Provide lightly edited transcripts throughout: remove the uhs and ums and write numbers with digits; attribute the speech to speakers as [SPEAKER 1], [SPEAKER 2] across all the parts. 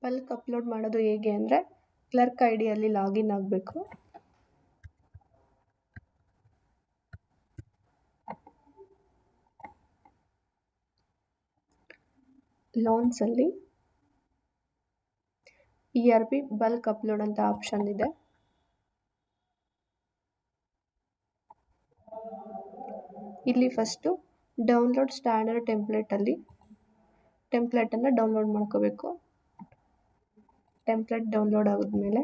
[SPEAKER 1] Bulk upload ಮಾಡೋದು ಹೇಗೆ ಅಂದರೆ ಕ್ಲರ್ಕ್ ಐ ಡಿಯಲ್ಲಿ ಲಾಗಿನ್ ಆಗಬೇಕು. ಲೋನ್ಸಲ್ಲಿ ERP ಬಲ್ಕ್ ಅಪ್ಲೋಡ್ ಅಂತ ಆಪ್ಷನ್ ಇದೆ. ಇಲ್ಲಿ ಫಸ್ಟು ಡೌನ್ಲೋಡ್ ಸ್ಟ್ಯಾಂಡರ್ಡ್ ಟೆಂಪ್ಲೇಟಲ್ಲಿ ಟೆಂಪ್ಲೇಟನ್ನು ಡೌನ್ಲೋಡ್ ಮಾಡ್ಕೋಬೇಕು. ಟೆಂಪ್ಲೇಟ್ ಡೌನ್ಲೋಡ್ ಆದಮೇಲೆ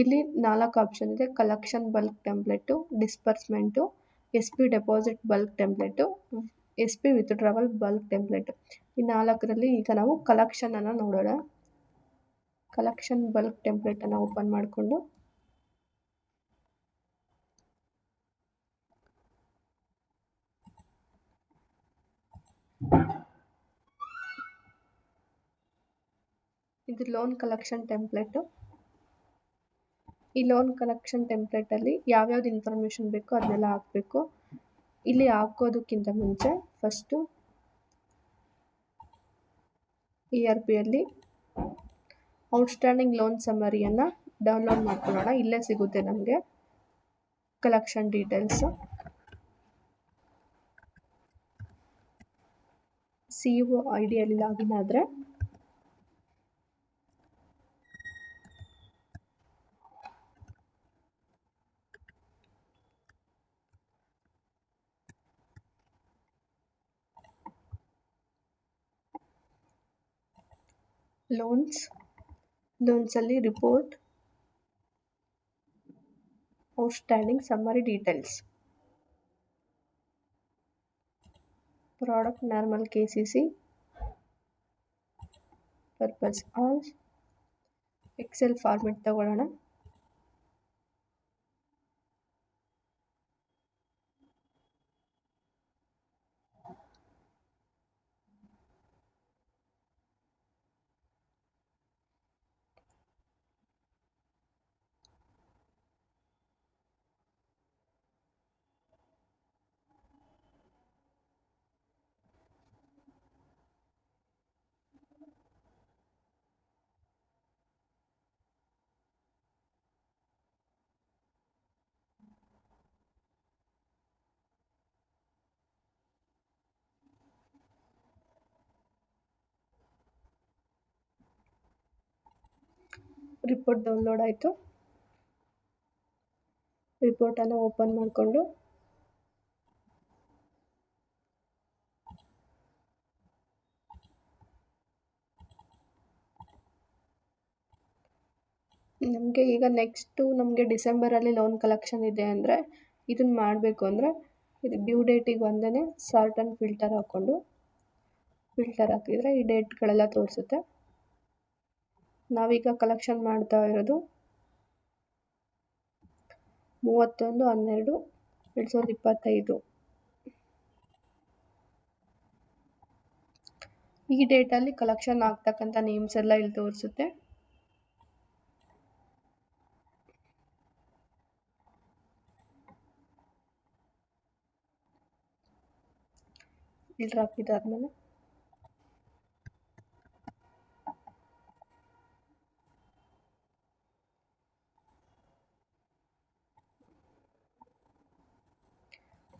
[SPEAKER 1] ಇಲ್ಲಿ 4 ಆಪ್ಷನ್ ಇದೆ. Collection bulk template, disbursement, SP deposit bulk template, SP withdrawal bulk template. ಈ 4ರಲ್ಲಿ ಈಗ ನಾವು ಕಲೆಕ್ಷನನ್ನು ನೋಡೋಣ. ಕಲೆಕ್ಷನ್ ಬಲ್ಕ್ ಟೆಂಪ್ಲೇಟನ್ನು ಓಪನ್ ಮಾಡಿಕೊಂಡು ಇದು ಲೋನ್ ಕಲೆಕ್ಷನ್ ಟೆಂಪ್ಲೇಟು. ಈ ಲೋನ್ ಕಲೆಕ್ಷನ್ ಟೆಂಪ್ಲೇಟಲ್ಲಿ ಯಾವ್ಯಾವ್ದು ಇನ್ಫಾರ್ಮೇಷನ್ ಬೇಕೋ ಅದನ್ನೆಲ್ಲ ಹಾಕಬೇಕು. ಇಲ್ಲಿ ಹಾಕೋದಕ್ಕಿಂತ ಮುಂಚೆ ಫಸ್ಟು ERPಯಲ್ಲಿ ಔಟ್ಸ್ಟ್ಯಾಂಡಿಂಗ್ ಲೋನ್ ಸಮರಿಯನ್ನು ಡೌನ್ಲೋಡ್ ಮಾಡ್ಕೊಳ್ಳೋಣ. ಇಲ್ಲೇ ಸಿಗುತ್ತೆ ನಮಗೆ ಕಲೆಕ್ಷನ್ ಡೀಟೇಲ್ಸು. CO IDಯಲ್ಲಿ ಲಾಗಿನ್ ಆದರೆ ಲೋನ್ಸಲ್ಲಿ report outstanding summary details, product normal KCC, purpose all, excel format ತಗೊಳ್ಳೋಣ. ರಿಪೋರ್ಟ್ ಡೌನ್ಲೋಡ್ ಆಯಿತು. ರಿಪೋರ್ಟನ್ನು ಓಪನ್ ಮಾಡಿಕೊಂಡು ನಮಗೆ ಈಗ ನೆಕ್ಸ್ಟು ನಮಗೆ ಡಿಸೆಂಬರಲ್ಲಿ ಲೋನ್ ಕಲೆಕ್ಷನ್ ಇದೆ ಅಂದರೆ ಇದನ್ನು ಮಾಡಬೇಕು ಅಂದರೆ ಇದು ಡ್ಯೂ ಡೇಟಿಗೆ ಒಂದೇ ಸಾರ್ಟ್ ಆ್ಯಂಡ್ ಫಿಲ್ಟರ್ ಹಾಕ್ಕೊಂಡು ಫಿಲ್ಟರ್ ಹಾಕಿದರೆ ಈ ಡೇಟ್ಗಳೆಲ್ಲ ತೋರಿಸುತ್ತೆ. ನಾವೀಗ ಕಲೆಕ್ಷನ್ ಮಾಡ್ತಾ ಇರೋದು 31/12/2025. ಈ ಡೇಟಲ್ಲಿ ಕಲೆಕ್ಷನ್ ಆಗ್ತಕ್ಕಂಥ ನೇಮ್ಸ್ ಎಲ್ಲ ಇಲ್ಲಿ ತೋರಿಸುತ್ತೆ. ಫಿಲ್ಟರ್ ಹಾಕಿದಾದ್ಮೇಲೆ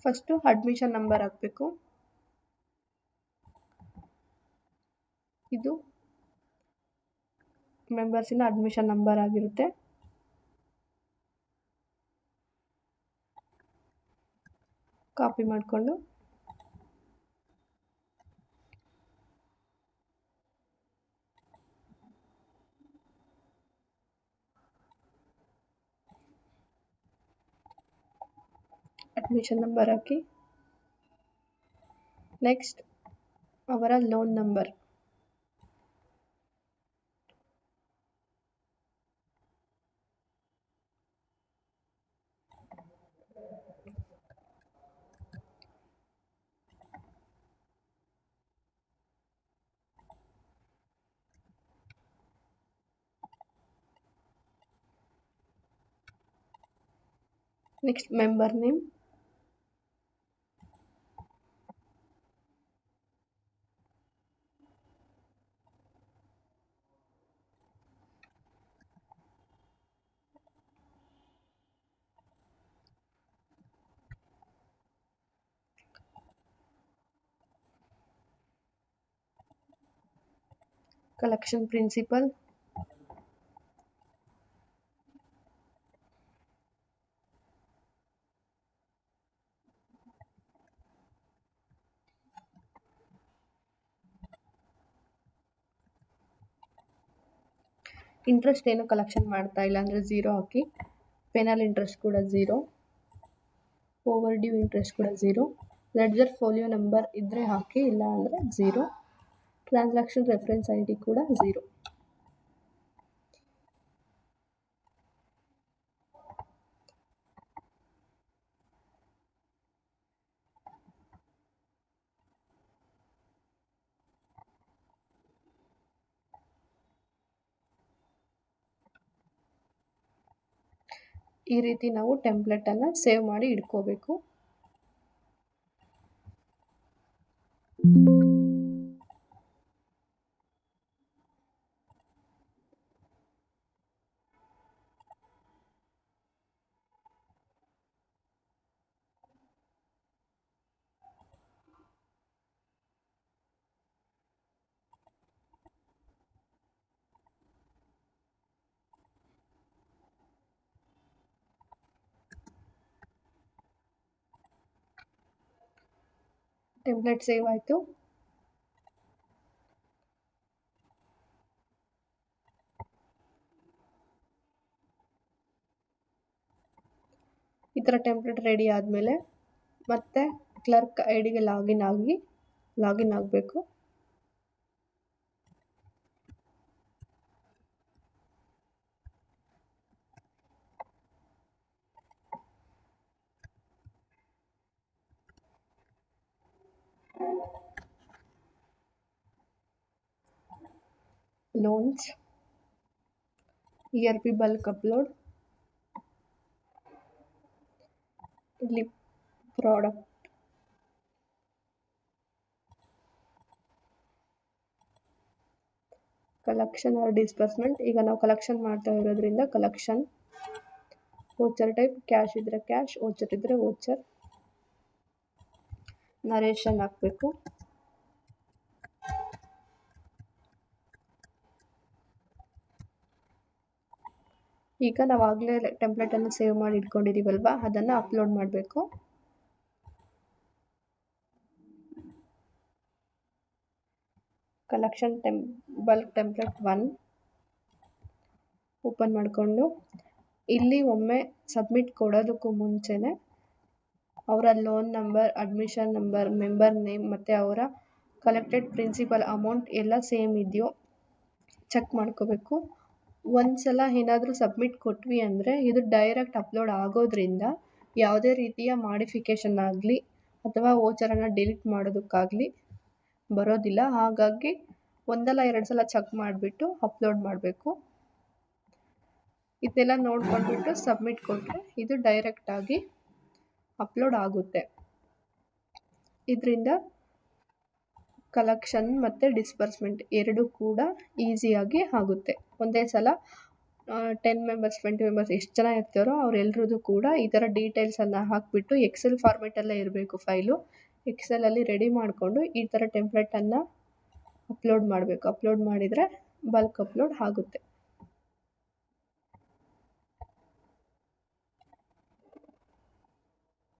[SPEAKER 1] ಫಸ್ಟು ಅಡ್ಮಿಷನ್ ನಂಬರ್ ಹಾಕಬೇಕು. ಇದು ಮೆಂಬರ್ಸಿನ ಅಡ್ಮಿಷನ್ ನಂಬರ್ ಆಗಿರುತ್ತೆ. ಕಾಪಿ ಮಾಡಿಕೊಂಡು ಅಡ್ಮಿಷನ್ ನಂಬರ್ ಹಾಕಿ ನೆಕ್ಸ್ಟ್ ಅವರ loan number next member name, collection principal, interest ಏನು ಕಲೆಕ್ಷನ್ ಮಾಡ್ತಾ ಇಲ್ಲ ಅಂದರೆ 0 ಹಾಕಿ. ಪೆನಲ್ ಇಂಟ್ರೆಸ್ಟ್ ಕೂಡ 0, ಓವರ್ ಡ್ಯೂ ಇಂಟ್ರೆಸ್ಟ್ ಕೂಡ 0, ಲೆಡ್ಜರ್ ಫೋಲಿಯೋ ನಂಬರ್ ಇದ್ದರೆ ಹಾಕಿ, ಇಲ್ಲ ಅಂದರೆ 0, ಟ್ರಾನ್ಸಾಕ್ಷನ್ ರೆಫರೆನ್ಸ್ ID ಕೂಡ 0. ಈ ರೀತಿ ನಾವು ಟೆಂಪ್ಲೆಟನ್ನು ಸೇವ್ ಮಾಡಿ ಇಟ್ಕೋಬೇಕು. ಟೆಂಪ್ಲೆಟ್ ಸೇವ್ ಆಯಿತು. ಈ ಥರ ಟೆಂಪ್ಲೆಟ್ ರೆಡಿ ಆದಮೇಲೆ ಮತ್ತೆ ಕ್ಲರ್ಕ್ ಐಡಿಗೆ ಲಾಗಿನ್ ಆಗಬೇಕು. ಲೋನ್ಸ್, ERP ಬಲ್ಕ್ ಅಪ್ಲೋಡ್, ಇಲ್ಲಿ ಪ್ರಾಡಕ್ಟ್, ಕಲೆಕ್ಷನ್ ಆರ್ ಡಿಸ್ಬರ್ಸ್ಮೆಂಟ್. ಈಗ ನಾವು ಕಲೆಕ್ಷನ್ ಮಾಡ್ತಾ ಇರೋದ್ರಿಂದ ಕಲೆಕ್ಷನ್. ವೋಚರ್ ಟೈಪ್ ಕ್ಯಾಶ್ ಇದ್ದರೆ ಕ್ಯಾಶ್, ವೋಚರ್ ಇದ್ದರೆ ವೋಚರ್. ನರೇಷನ್ ಹಾಕಬೇಕು. ಈಗ ನಾವು ಆಗಲೇ ಟೆಂಪ್ಲೆಟನ್ನು ಸೇವ್ ಮಾಡಿ ಇಟ್ಕೊಂಡಿದ್ದೀವಲ್ವ, ಅದನ್ನು ಅಪ್ಲೋಡ್ ಮಾಡಬೇಕು. ಕಲೆಕ್ಷನ್ ಬಲ್ಕ್ ಟೆಂಪ್ಲೆಟ್ 1 ಓಪನ್ ಮಾಡಿಕೊಂಡು ಇಲ್ಲಿ ಒಮ್ಮೆ ಸಬ್ಮಿಟ್ ಕೊಡೋದಕ್ಕೂ ಮುಂಚೆನೇ ಅವರ loan number, admission number, member name ಮತ್ತು ಅವರ ಕಲೆಕ್ಟೆಡ್ ಪ್ರಿನ್ಸಿಪಲ್ ಅಮೌಂಟ್ ಎಲ್ಲ ಸೇಮ್ ಇದೆಯೋ ಚೆಕ್ ಮಾಡ್ಕೋಬೇಕು. ಒಂದು ಸಲ ಏನಾದರೂ ಸಬ್ಮಿಟ್ ಕೊಟ್ವಿ ಅಂದರೆ ಇದು ಡೈರೆಕ್ಟ್ ಅಪ್ಲೋಡ್ ಆಗೋದ್ರಿಂದ ಯಾವುದೇ ರೀತಿಯ ಮಾಡಿಫಿಕೇಷನ್ ಆಗಲಿ ಅಥವಾ ವೋಚರನ್ನು ಡಿಲೀಟ್ ಮಾಡೋದಕ್ಕಾಗಲಿ ಬರೋದಿಲ್ಲ. ಹಾಗಾಗಿ ಒಂದಲ್ಲ 2 ಸಲ ಚೆಕ್ ಮಾಡಿಬಿಟ್ಟು ಅಪ್ಲೋಡ್ ಮಾಡಬೇಕು. ಇದೆಲ್ಲ ನೋಡ್ಕೊಂಡ್ಬಿಟ್ಟು ಸಬ್ಮಿಟ್ ಕೊಟ್ಟರೆ ಇದು ಡೈರೆಕ್ಟಾಗಿ ಅಪ್ಲೋಡ್ ಆಗುತ್ತೆ. ಇದರಿಂದ ಕಲೆಕ್ಷನ್ ಮತ್ತು ಡಿಸ್ಬರ್ಸ್ಮೆಂಟ್ ಎರಡೂ ಕೂಡ ಈಸಿಯಾಗಿ ಆಗುತ್ತೆ. ಒಂದೇ ಸಲ 10 ಮೆಂಬರ್ಸ್ 20 ಮೆಂಬರ್ಸ್ ಎಷ್ಟು ಜನ ಇರ್ತಾರೋ ಅವರೆಲ್ಲರದ್ದು ಕೂಡ ಈ ಥರ ಡೀಟೇಲ್ಸನ್ನು ಹಾಕಿಬಿಟ್ಟು ಎಕ್ಸೆಲ್ ಫಾರ್ಮೆಟಲ್ಲೇ ಇರಬೇಕು ಫೈಲು. ಎಕ್ಸೆಲಲ್ಲಿ ರೆಡಿ ಮಾಡಿಕೊಂಡು ಈ ಥರ ಟೆಂಪ್ಲೆಟನ್ನು ಅಪ್ಲೋಡ್ ಮಾಡಬೇಕು. ಅಪ್ಲೋಡ್ ಮಾಡಿದರೆ ಬಲ್ಕ್ ಅಪ್ಲೋಡ್ ಆಗುತ್ತೆ.